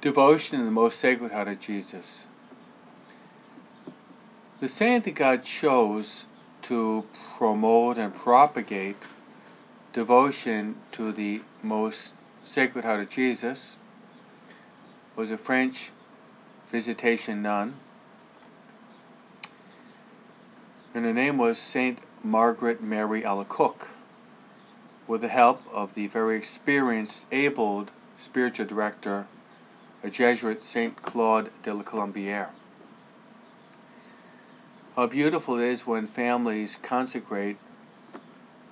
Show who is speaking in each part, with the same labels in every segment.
Speaker 1: Devotion in the most Sacred Heart of Jesus. The saint that God chose to promote and propagate devotion to the most Sacred Heart of Jesus was a French visitation nun, and her name was Saint Margaret Mary, with the help of the very experienced, abled spiritual director, a Jesuit, Saint Claude de la Colombière. How beautiful it is when families consecrate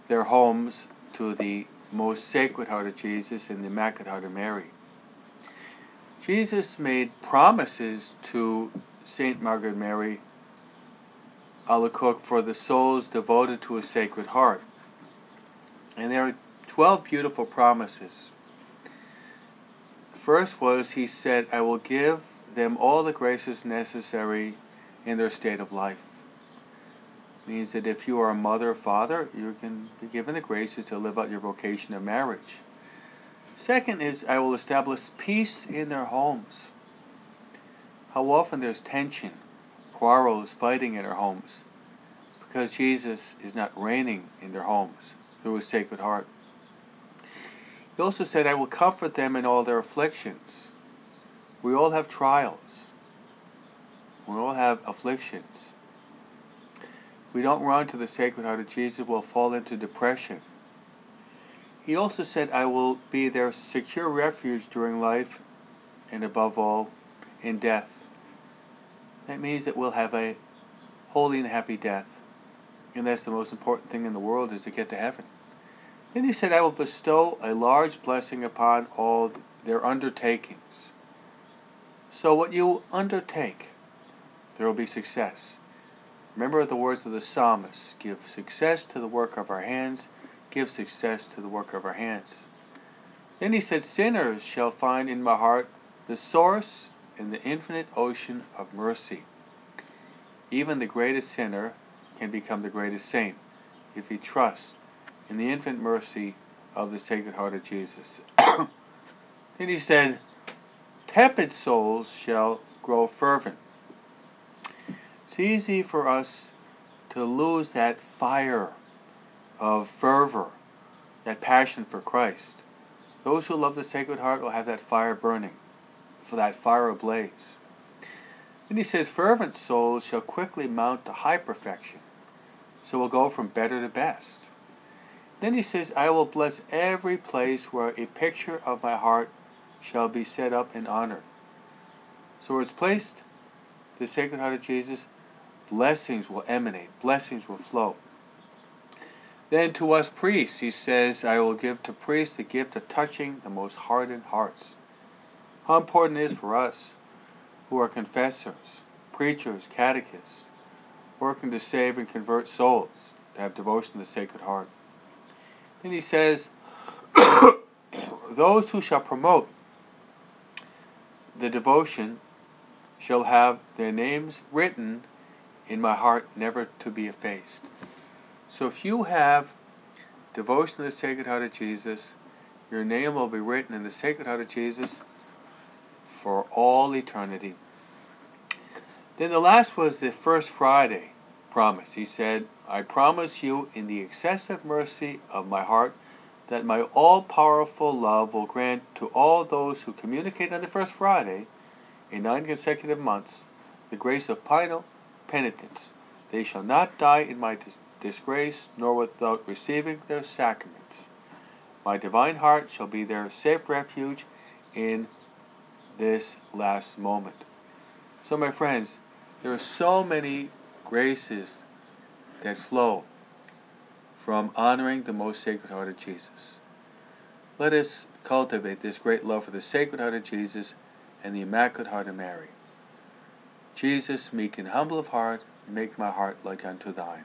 Speaker 1: their homes to the most Sacred Heart of Jesus and the Immaculate Heart of Mary. Jesus made promises to Saint Margaret Mary for the souls devoted to His Sacred Heart. And there are 12 beautiful promises. First was, He said, I will give them all the graces necessary in their state of life. Means that if you are a mother or father, you can be given the graces to live out your vocation of marriage. Second is, I will establish peace in their homes. How often there's tension, quarrels, fighting in our homes, because Jesus is not reigning in their homes through His Sacred Heart. He also said, I will comfort them in all their afflictions. We all have trials. We all have afflictions. If we don't run to the Sacred Heart of Jesus, we'll fall into depression. He also said, I will be their secure refuge during life and above all, in death. That means that we'll have a holy and happy death. And that's the most important thing in the world, is to get to heaven. Then He said, I will bestow a large blessing upon all their undertakings. So what you undertake, there will be success. Remember the words of the psalmist, give success to the work of our hands, give success to the work of our hands. Then He said, sinners shall find in my heart the source in the infinite ocean of mercy. Even the greatest sinner can become the greatest saint if he trusts in the infinite mercy of the Sacred Heart of Jesus. Then He said, tepid souls shall grow fervent. It's easy for us to lose that fire of fervor, that passion for Christ. Those who love the Sacred Heart will have that fire burning, for that fire ablaze. Then He says, fervent souls shall quickly mount to high perfection. So we'll go from better to best. Then He says, I will bless every place where a picture of my heart shall be set up and honored. So where it's placed, the Sacred Heart of Jesus, blessings will emanate, blessings will flow. Then to us priests, He says, I will give to priests the gift of touching the most hardened hearts. How important it is for us who are confessors, preachers, catechists, working to save and convert souls, to have devotion to the Sacred Heart. Then He says, those who shall promote the devotion shall have their names written in my heart, never to be effaced. So if you have devotion to the Sacred Heart of Jesus, your name will be written in the Sacred Heart of Jesus for all eternity. Then the last was the First Friday promise. He said, I promise you in the excessive mercy of my heart that my all-powerful love will grant to all those who communicate on the First Friday in 9 consecutive months the grace of final penitence. They shall not die in my disgrace, nor without receiving their sacraments. My divine heart shall be their safe refuge in this last moment. So my friends, there are so many graces that flow from honoring the most Sacred Heart of Jesus. Let us cultivate this great love for the Sacred Heart of Jesus and the Immaculate Heart of Mary. Jesus, meek and humble of heart, make my heart like unto thine.